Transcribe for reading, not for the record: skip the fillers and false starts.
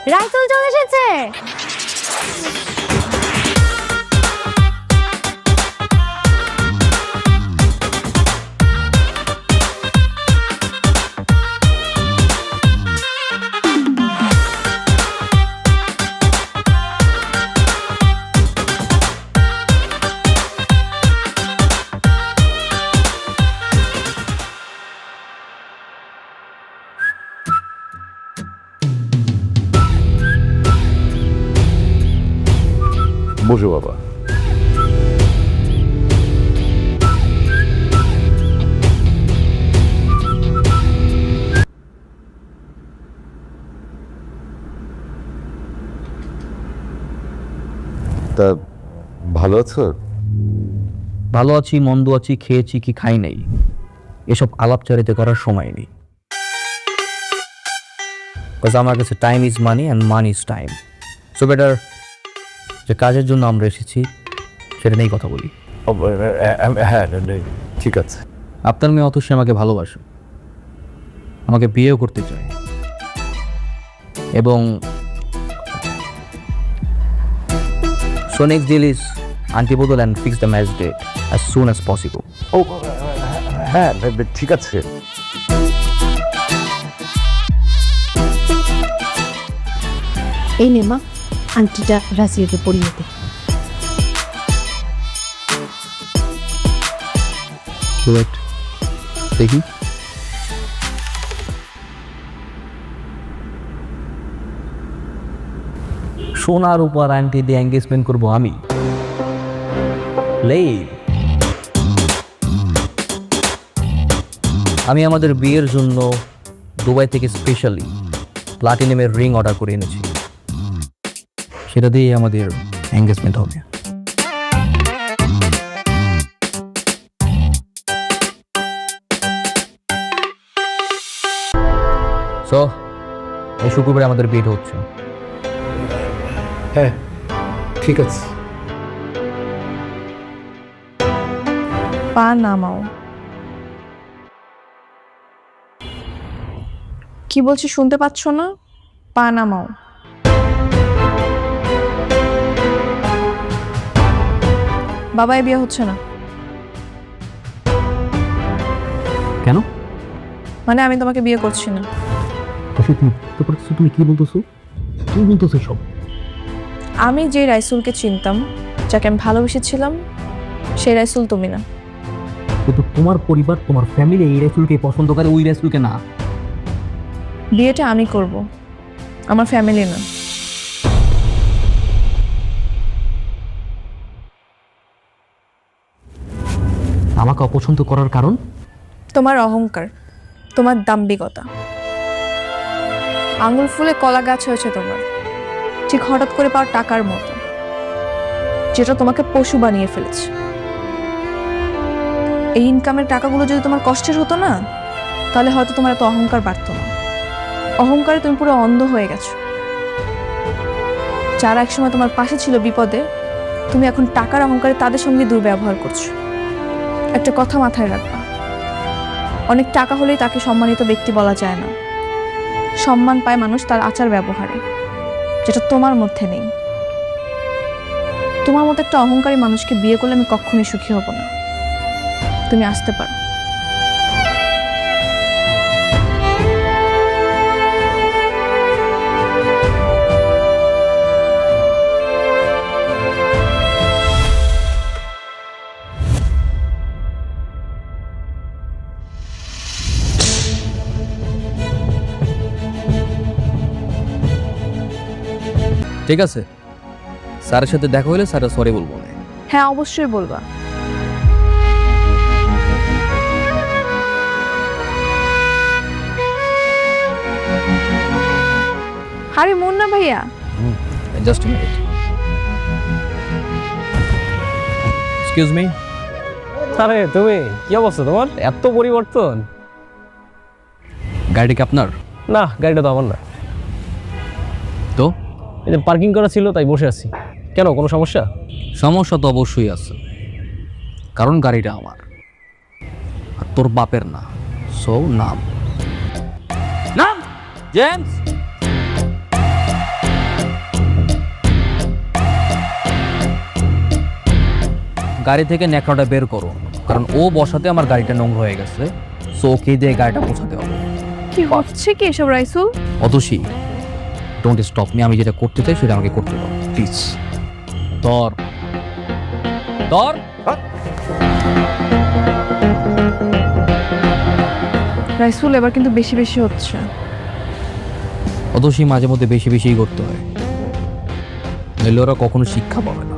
রাইসুল চলে এসেছে। বসো বাবা। তা ভালো আছো? ভালো আছি, মন্দ আছি, খেয়েছি কি খাই নাই, এসব আলাপচারিতা করার সময় নেই। আমার কাছে time is money and money is time. So better যে কাজের জন্য আমরা এসেছি সেটা নিয়েই কথা বলি। হ্যাঁ, ঠিক আছে। আপনার মেয়ে অথচ আমাকে ভালোবাসে, আমাকে বিয়েও করতে চায়, এবং so next deal is auntie bodol and fix the match date as soon as possible. ও হ্যাঁ, ঠিক আছে। এই নে মা, আন্টিটা রাজিয়াকে পরিয়ে দে। Wait, দেখি। সোনার উপর আন্টি দিয়ে এঙ্গেজমেন্ট করবো আমি? আমি আমাদের বিয়ের জন্য দুবাই থেকে স্পেশালি প্লাটিনামের রিং অর্ডার করে এনেছি, সেটা দিয়ে আমাদের এঙ্গেজমেন্ট হবে। সো এই শুক্রবারে আমাদের বিয়েটা হচ্ছে। হ্যাঁ, ঠিক আছে। পা নামাও। কি বলছি শুনতে পাচ্ছ না? পা নামাও। বাবাই বিয়ে হচ্ছে না। কেন? মানে আমি তোমাকে বিয়ে করছি না। তুমি কি বলতেছো? কি বলতেছো সব? আমি যে রাইসুলকে চিনতাম, যাকে আমি ভালোবেসেছিলাম, সেই রাইসুল তুমি না। কিন্তু তোমার পরিবার, তোমার ফ্যামিলি এই রাইসুলকে পছন্দ করে, ওই রাইসুলকে না। বিয়েটা আমি করব, আমার ফ্যামিলি না। আমাকে অপছন্দ করার কারণ? তোমার অহংকার, তোমার দাম্ভিকতা। আঙুল ফুলে কলা গাছ হয়েছে তোমার, ঠিক হঠাৎ করে পাওয়া টাকার মতো, যেটা তোমাকে পশু বানিয়ে ফেলেছে। এই ইনকামের টাকাগুলো যদি তোমার কষ্টের হতো না, তাহলে হয়তো তোমার এত অহংকার বাড়তো না। অহংকারে তুমি পুরো অন্ধ হয়ে গেছো। যারা একসময় তোমার পাশে ছিল বিপদে, তুমি এখন টাকার অহংকারে তাদের সঙ্গে দুর্ব্যবহার করছো। একটা কথা মাথায় রাখবা, অনেক টাকা হলেই তাকে সম্মানিত ব্যক্তি বলা যায় না। সম্মান পায় মানুষ তার আচার ব্যবহারে, যেটা তোমার মধ্যে নেই। তোমার মতো একটা অহংকারী মানুষকে বিয়ে করলে আমি কখনোই সুখী হব না। তুমি আসতে পারো। ঠিক আছে, স্যারের সাথে দেখা হলে স্যার সরি বলবো না। হ্যাঁ, অবশ্যই বলবা। আরে মুন্না ভাইয়া, জাস্ট মিনিট, এক্সকিউজ মি। আরে তুমি, কি অবস্থা তোমার? এত পরিবর্তন। গাড়িটা কি আপনার? না, গাড়িটা তো আমার না। তো এই যে পার্কিং করা ছিল তাই বসে আছি। কেন, কোনো সমস্যা? সমস্যা তো অবশ্যই আছে, কারণ গাড়িটা আমার আর তোর বাপের না। সো নাম নাম জেমস। গাড়ি থেকে ন্যাকড়াটা বের করো, কারণ ও বসাতে আমার গাড়িটা নোংরা হয়ে গেছে। সো ওকে দিয়ে গাড়িটা পৌঁছাতে হবে। কি হচ্ছে কি এসব Raisul? Atasi, don't stop me. আমি যেটা করতে চাই সেটা আমাকে করতে দাও প্লিজ। ধর ধর। রাইসুল এবার কিন্তু বেশি বেশি হচ্ছে। অতসী, মাঝে মধ্যে বেশি বেশিই করতে হয়, নইলে ওরা কখনো শিক্ষা পাবে না।